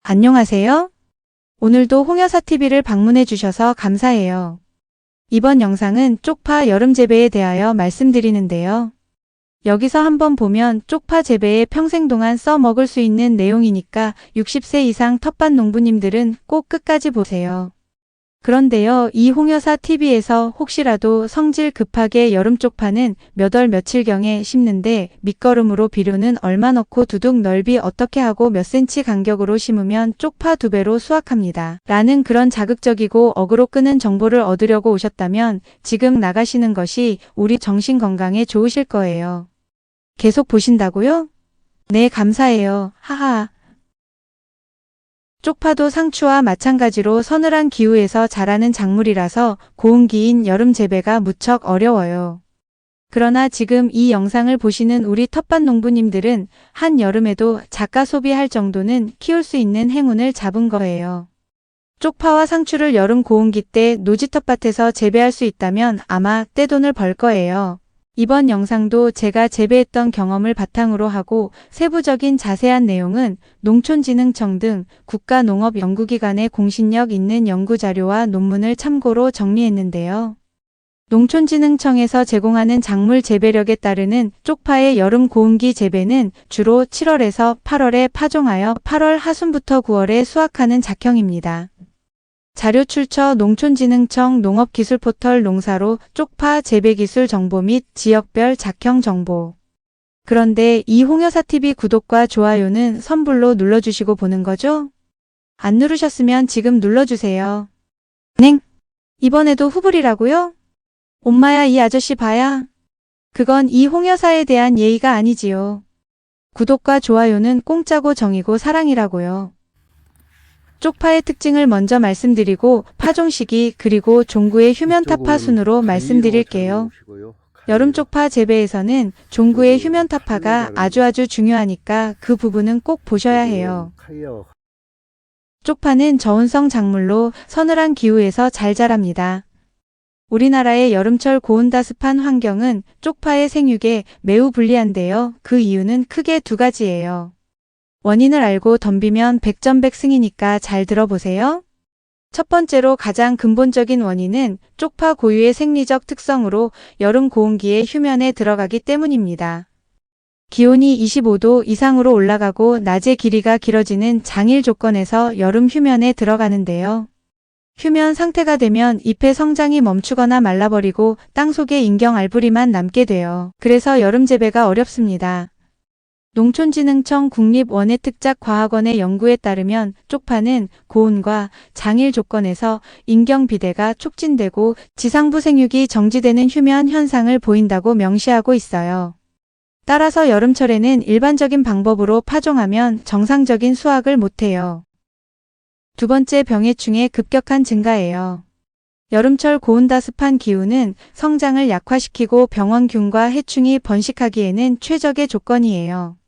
안녕하세요. 오늘도 홍여사TV를 방문해 주셔서 감사해요. 이번 영상은 쪽파 여름 재배에 대하여 말씀드리는데요. 여기서 한번 보면 쪽파 재배에 평생 동안 써 먹을 수 있는 내용이니까 60세 이상 텃밭 농부님들은 꼭 끝까지 보세요. 그런데요, 이 홍여사TV에서 혹시라도 성질 급하게 여름 쪽파는 몇 월 며칠경에 심는데 밑거름으로 비료는 얼마 넣고 두둑 넓이 어떻게 하고 몇 cm 간격으로 심으면 쪽파 2배로 수확합니다. 라는 그런 자극적이고 어그로 끄는 정보를 얻으려고 오셨다면 지금 나가시는 것이 우리 정신 건강에 좋으실 거예요. 계속 보신다고요? 네, 감사해요. 하하. 쪽파도 상추와 마찬가지로 서늘한 기후에서 자라는 작물이라서 고온기인 여름 재배가 무척 어려워요. 그러나 지금 이 영상을 보시는 우리 텃밭 농부님들은 한여름에도 작가 소비할 정도는 키울 수 있는 행운을 잡은 거예요. 쪽파와 상추를 여름 고온기 때 노지 텃밭에서 재배할 수 있다면 아마 떼돈을 벌 거예요. 이번 영상도 제가 재배했던 경험을 바탕으로 하고 세부적인 자세한 내용은 농촌진흥청 등 국가농업연구기관의 공신력 있는 연구자료와 논문을 참고로 정리했는데요. 농촌진흥청에서 제공하는 작물 재배력에 따르는 쪽파의 여름 고온기 재배는 주로 7월에서 8월에 파종하여 8월 하순부터 9월에 수확하는 작형입니다. 자료 출처 농촌진흥청 농업기술포털 농사로 쪽파 재배기술 정보 및 지역별 작형 정보. 그런데 이 홍여사TV 구독과 좋아요는 선불로 눌러주시고 보는 거죠? 안 누르셨으면 지금 눌러주세요. 넹? 이번에도 후불이라고요? 엄마야, 이 아저씨 봐야. 그건 이 홍여사에 대한 예의가 아니지요. 구독과 좋아요는 공짜고 정이고 사랑이라고요. 쪽파의 특징을 먼저 말씀드리고 파종 시기 그리고 종구의 휴면타파 순으로 말씀드릴게요. 여름 쪽파 재배에서는 종구의 휴면타파가 아주 중요하니까 그 부분은 꼭 보셔야 해요. 쪽파는 저온성 작물로 서늘한 기후에서 잘 자랍니다. 우리나라의 여름철 고온다습한 환경은 쪽파의 생육에 매우 불리한데요. 그 이유는 크게 두 가지예요. 원인을 알고 덤비면 백전백승이니까 잘 들어보세요. 첫 번째로 가장 근본적인 원인은 쪽파 고유의 생리적 특성으로 여름 고온기에 휴면에 들어가기 때문입니다. 기온이 25도 이상으로 올라가고 낮의 길이가 길어지는 장일 조건에서 여름 휴면에 들어가는데요. 휴면 상태가 되면 잎의 성장이 멈추거나 말라버리고 땅속에 인경 알뿌리만 남게 돼요. 그래서 여름 재배가 어렵습니다. 농촌진흥청 국립원예특작과학원의 연구에 따르면 쪽파는 고온과 장일 조건에서 인경 비대가 촉진되고 지상부 생육이 정지되는 휴면 현상을 보인다고 명시하고 있어요. 따라서 여름철에는 일반적인 방법으로 파종하면 정상적인 수확을 못해요. 두 번째, 병해충의 급격한 증가예요. 여름철 고온다습한 기후는 성장을 약화시키고 병원균과 해충이 번식하기에는 최적의 조건이에요.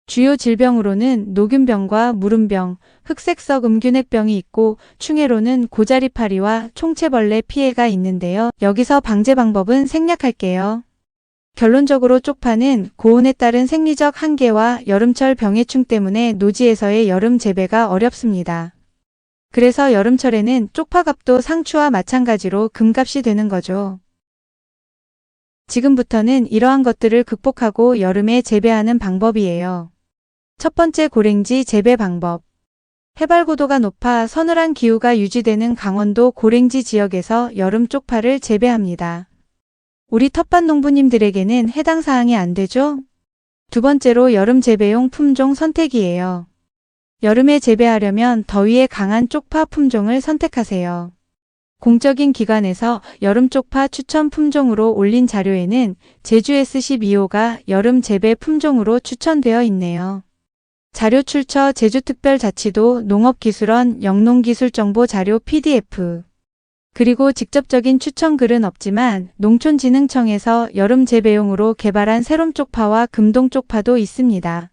주요 질병으로는 노균병과 무름병, 흑색석 음균액병이 있고 충해로는 고자리파리와 총체벌레 피해가 있는데요. 여기서 방제 방법은 생략할게요. 결론적으로 쪽파는 고온에 따른 생리적 한계와 여름철 병해충 때문에 노지에서의 여름 재배가 어렵습니다. 그래서 여름철에는 쪽파값도 상추와 마찬가지로 금값이 되는 거죠. 지금부터는 이러한 것들을 극복하고 여름에 재배하는 방법이에요. 첫 번째, 고랭지 재배 방법. 해발 고도가 높아 서늘한 기후가 유지되는 강원도 고랭지 지역에서 여름 쪽파를 재배합니다. 우리 텃밭 농부님들에게는 해당 사항이 안 되죠? 두 번째로, 여름 재배용 품종 선택이에요. 여름에 재배하려면 더위에 강한 쪽파 품종을 선택하세요. 공적인 기관에서 여름 쪽파 추천 품종으로 올린 자료에는 제주 S12호가 여름 재배 품종으로 추천되어 있네요. 자료 출처 제주특별자치도 농업기술원 영농기술정보 자료 PDF. 그리고 직접적인 추천 글은 없지만 농촌진흥청에서 여름 재배용으로 개발한 새롬 쪽파와 금동 쪽파도 있습니다.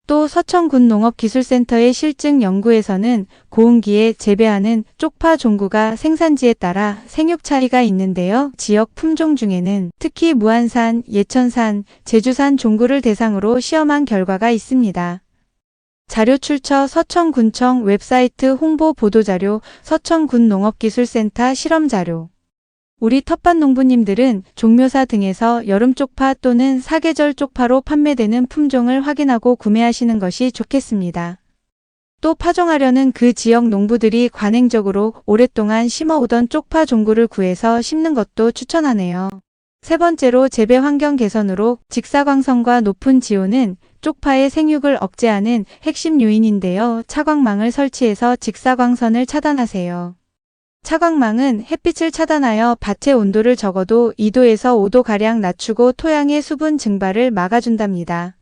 또 서천군 농업기술센터의 실증 연구에서는 고온기에 재배하는 쪽파 종구가 생산지에 따라 생육 차이가 있는데요. 지역 품종 중에는 특히 무안산, 예천산, 제주산 종구를 대상으로 시험한 결과가 있습니다. 자료 출처 서천군청 웹사이트 홍보 보도자료 서천군 농업기술센터 실험자료. 우리 텃밭 농부님들은 종묘사 등에서 여름 쪽파 또는 사계절 쪽파로 판매되는 품종을 확인하고 구매하시는 것이 좋겠습니다. 또 파종하려는 그 지역 농부들이 관행적으로 오랫동안 심어오던 쪽파 종구를 구해서 심는 것도 추천하네요. 세 번째로 재배 환경 개선으로 직사광선과 높은 지온은 쪽파의 생육을 억제하는 핵심 요인인데요. 차광망을 설치해서 직사광선을 차단하세요. 차광망은 햇빛을 차단하여 밭의 온도를 적어도 2도에서 5도가량 낮추고 토양의 수분 증발을 막아준답니다.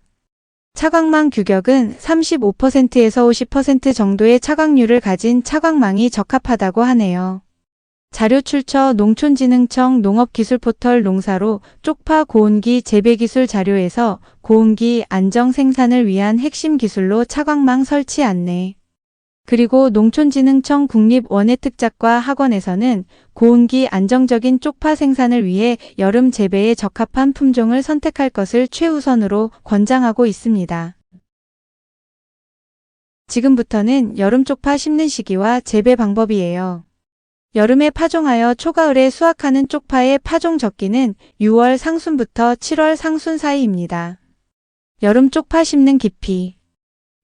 차광망 규격은 35%에서 50% 정도의 차광률을 가진 차광망이 적합하다고 하네요. 자료 출처 농촌진흥청 농업기술포털 농사로 쪽파 고온기 재배기술 자료에서 고온기 안정 생산을 위한 핵심 기술로 차광망 설치 안내. 그리고 농촌진흥청 국립원예특작과 학원에서는 고온기 안정적인 쪽파 생산을 위해 여름 재배에 적합한 품종을 선택할 것을 최우선으로 권장하고 있습니다. 지금부터는 여름 쪽파 심는 시기와 재배 방법이에요. 여름에 파종하여 초가을에 수확하는 쪽파의 파종 적기는 6월 상순부터 7월 상순 사이입니다. 여름 쪽파 심는 깊이.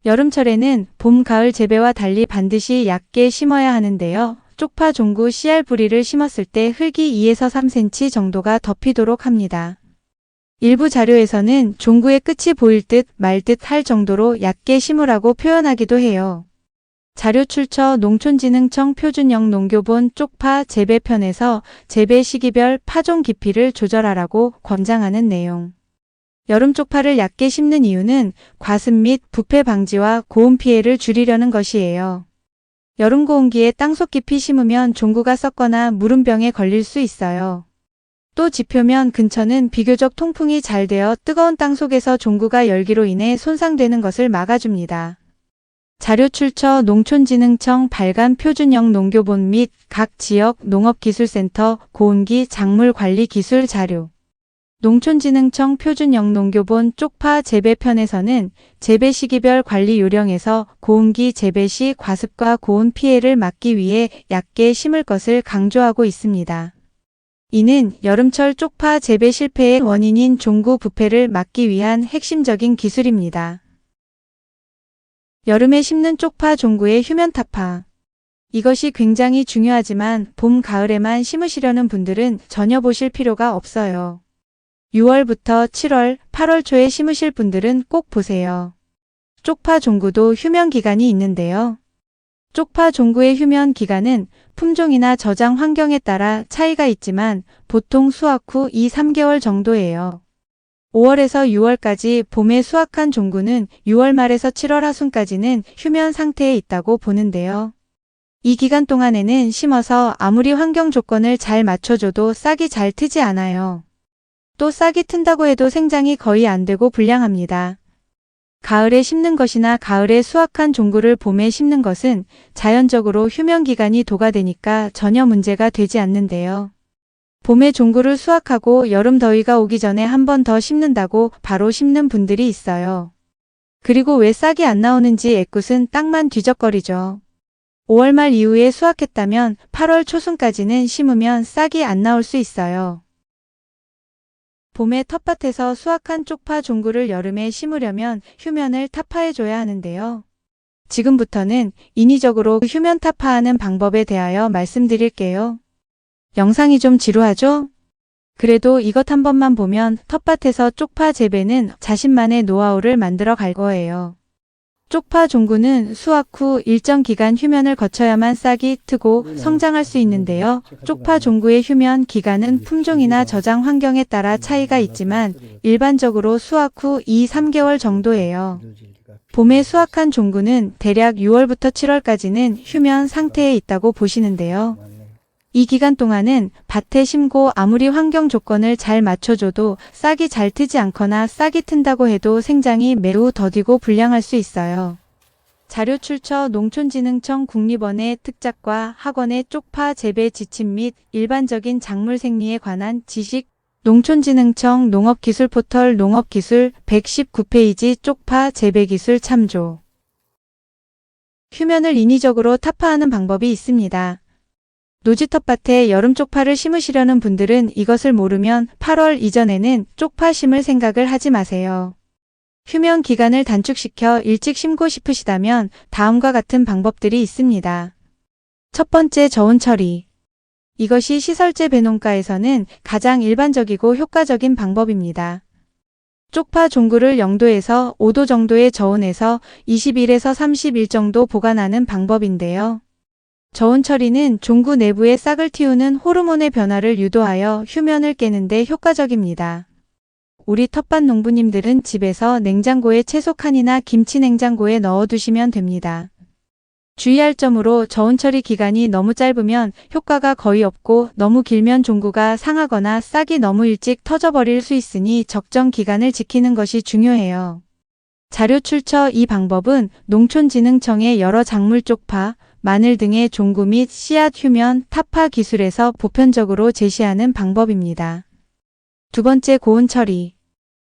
여름철에는 봄, 가을 재배와 달리 반드시 얕게 심어야 하는데요. 쪽파 종구 씨알 뿌리를 심었을 때 흙이 2에서 3cm 정도가 덮이도록 합니다. 일부 자료에서는 종구의 끝이 보일 듯 말 듯 할 정도로 얕게 심으라고 표현하기도 해요. 자료 출처 농촌진흥청 표준형 농교본 쪽파 재배편에서 재배 시기별 파종 깊이를 조절하라고 권장하는 내용. 여름 쪽파를 얕게 심는 이유는 과습 및 부패 방지와 고온 피해를 줄이려는 것이에요. 여름 고온기에 땅속 깊이 심으면 종구가 썩거나 무름병에 걸릴 수 있어요. 또 지표면 근처는 비교적 통풍이 잘 되어 뜨거운 땅속에서 종구가 열기로 인해 손상되는 것을 막아줍니다. 자료 출처 농촌진흥청 발간 표준형 농교본 및 각 지역 농업기술센터 고온기 작물관리 기술 자료. 농촌진흥청 표준형 농교본 쪽파 재배편에서는 재배 시기별 관리 요령에서 고온기 재배 시 과습과 고온 피해를 막기 위해 얕게 심을 것을 강조하고 있습니다. 이는 여름철 쪽파 재배 실패의 원인인 종구 부패를 막기 위한 핵심적인 기술입니다. 여름에 심는 쪽파 종구의 휴면 타파. 이것이 굉장히 중요하지만 봄, 가을에만 심으시려는 분들은 전혀 보실 필요가 없어요. 6월부터 7월, 8월 초에 심으실 분들은 꼭 보세요. 쪽파 종구도 휴면 기간이 있는데요. 쪽파 종구의 휴면 기간은 품종이나 저장 환경에 따라 차이가 있지만 보통 수확 후 2, 3개월 정도예요. 5월에서 6월까지 봄에 수확한 종구는 6월 말에서 7월 하순까지는 휴면 상태에 있다고 보는데요. 이 기간 동안에는 심어서 아무리 환경 조건을 잘 맞춰줘도 싹이 잘 트지 않아요. 또 싹이 튼다고 해도 생장이 거의 안 되고 불량합니다. 가을에 심는 것이나 가을에 수확한 종구를 봄에 심는 것은 자연적으로 휴면 기간이 도가되니까 전혀 문제가 되지 않는데요. 봄에 종구를 수확하고 여름 더위가 오기 전에 한 번 더 심는다고 바로 심는 분들이 있어요. 그리고 왜 싹이 안 나오는지 애꿎은 땅만 뒤적거리죠. 5월 말 이후에 수확했다면 8월 초순까지는 심으면 싹이 안 나올 수 있어요. 봄에 텃밭에서 수확한 쪽파 종구를 여름에 심으려면 휴면을 타파해줘야 하는데요. 지금부터는 인위적으로 휴면 타파하는 방법에 대하여 말씀드릴게요. 영상이 좀 지루하죠? 그래도 이것 한 번만 보면 텃밭에서 쪽파 재배는 자신만의 노하우를 만들어 갈 거예요. 쪽파 종구는 수확 후 일정 기간 휴면을 거쳐야만 싹이 트고 성장할 수 있는데요. 쪽파 종구의 휴면 기간은 품종이나 저장 환경에 따라 차이가 있지만 일반적으로 수확 후 2, 3개월 정도예요. 봄에 수확한 종구는 대략 6월부터 7월까지는 휴면 상태에 있다고 보시는데요. 이 기간 동안은 밭에 심고 아무리 환경 조건을 잘 맞춰줘도 싹이 잘 트지 않거나 싹이 튼다고 해도 생장이 매우 더디고 불량할 수 있어요. 자료 출처 농촌진흥청 국립원예특작과 학원의 쪽파 재배 지침 및 일반적인 작물 생리에 관한 지식 농촌진흥청 농업기술포털 농업기술 119페이지 쪽파 재배기술 참조 휴면을 인위적으로 타파하는 방법이 있습니다. 노지 텃밭에 여름 쪽파를 심으시려는 분들은 이것을 모르면 8월 이전에는 쪽파 심을 생각을 하지 마세요. 휴면 기간을 단축시켜 일찍 심고 싶으시다면 다음과 같은 방법들이 있습니다. 첫 번째, 저온 처리. 이것이 시설재 배농가에서는 가장 일반적이고 효과적인 방법입니다. 쪽파 종구를 0도에서 5도 정도의 저온에서 21에서 30일 정도 보관하는 방법인데요. 저온 처리는 종구 내부에 싹을 틔우는 호르몬의 변화를 유도하여 휴면을 깨는 데 효과적입니다. 우리 텃밭 농부님들은 집에서 냉장고에 채소 칸이나 김치 냉장고에 넣어두시면 됩니다. 주의할 점으로 저온 처리 기간이 너무 짧으면 효과가 거의 없고 너무 길면 종구가 상하거나 싹이 너무 일찍 터져버릴 수 있으니 적정 기간을 지키는 것이 중요해요. 자료 출처. 이 방법은 농촌진흥청의 여러 작물 쪽파, 마늘 등의 종구 및 씨앗 휴면 타파 기술에서 보편적으로 제시하는 방법입니다. 두 번째, 고온 처리.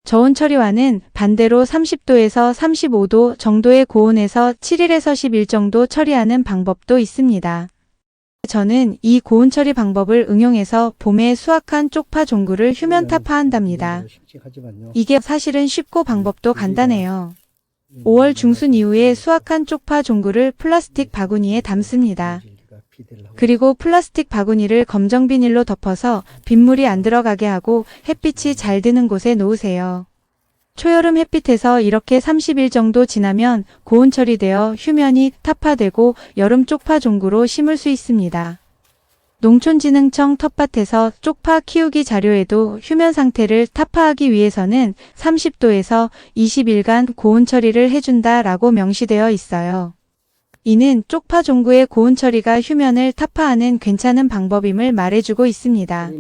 저온 처리와는 반대로 30도에서 35도 정도의 고온에서 7일에서 10일 정도 처리하는 방법도 있습니다. 저는 이 고온 처리 방법을 응용해서 봄에 수확한 쪽파 종구를 휴면 타파한답니다. 이게 사실은 쉽고 방법도 간단해요. 5월 중순 이후에 수확한 쪽파 종구를 플라스틱 바구니에 담습니다. 그리고 플라스틱 바구니를 검정 비닐로 덮어서 빗물이 안 들어가게 하고 햇빛이 잘 드는 곳에 놓으세요. 초여름 햇빛에서 이렇게 30일 정도 지나면 고온 처리되어 휴면이 타파되고 여름 쪽파 종구로 심을 수 있습니다. 농촌진흥청 텃밭에서 쪽파 키우기 자료에도 휴면 상태를 타파하기 위해서는 30도에서 20일간 고온 처리를 해준다 라고 명시되어 있어요. 이는 쪽파 종구의 고온 처리가 휴면을 타파하는 괜찮은 방법임을 말해주고 있습니다.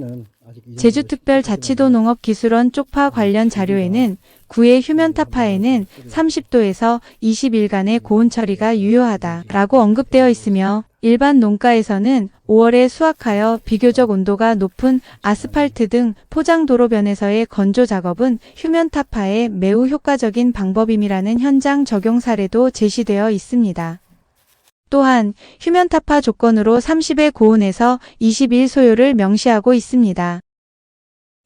제주특별자치도 농업기술원 쪽파 관련 자료에는 구의 휴면 타파에는 30도에서 20일간의 고온 처리가 유효하다 라고 언급되어 있으며 일반 농가에서는 5월에 수확하여 비교적 온도가 높은 아스팔트 등 포장도로변에서의 건조 작업은 휴면 타파에 매우 효과적인 방법임이라는 현장 적용 사례도 제시되어 있습니다. 또한 휴면 타파 조건으로 30의 고온에서 20일 소요를 명시하고 있습니다.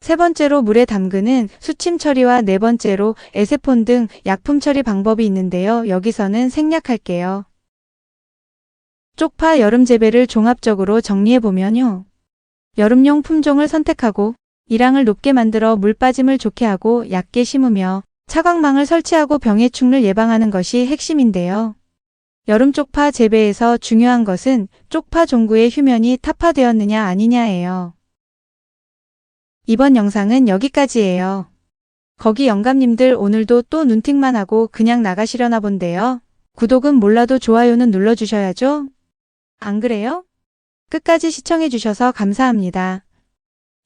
세 번째로 물에 담그는 수침 처리와 네 번째로 에세폰 등 약품 처리 방법이 있는데요. 여기서는 생략할게요. 쪽파 여름 재배를 종합적으로 정리해보면요. 여름용 품종을 선택하고 일항을 높게 만들어 물 빠짐을 좋게 하고 얕게 심으며 차광망을 설치하고 병해 충을 예방하는 것이 핵심인데요. 여름 쪽파 재배에서 중요한 것은 쪽파 종구의 휴면이 타파되었느냐 아니냐예요. 이번 영상은 여기까지예요. 거기 영감님들 오늘도 또 눈팅만 하고 그냥 나가시려나 본데요. 구독은 몰라도 좋아요는 눌러주셔야죠. 안 그래요? 끝까지 시청해주셔서 감사합니다.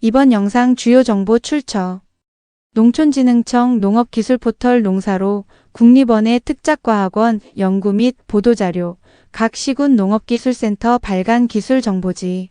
이번 영상 주요 정보 출처 농촌진흥청 농업기술포털 농사로 국립원의 특작과학원 연구 및 보도자료 각 시군 농업기술센터 발간기술정보지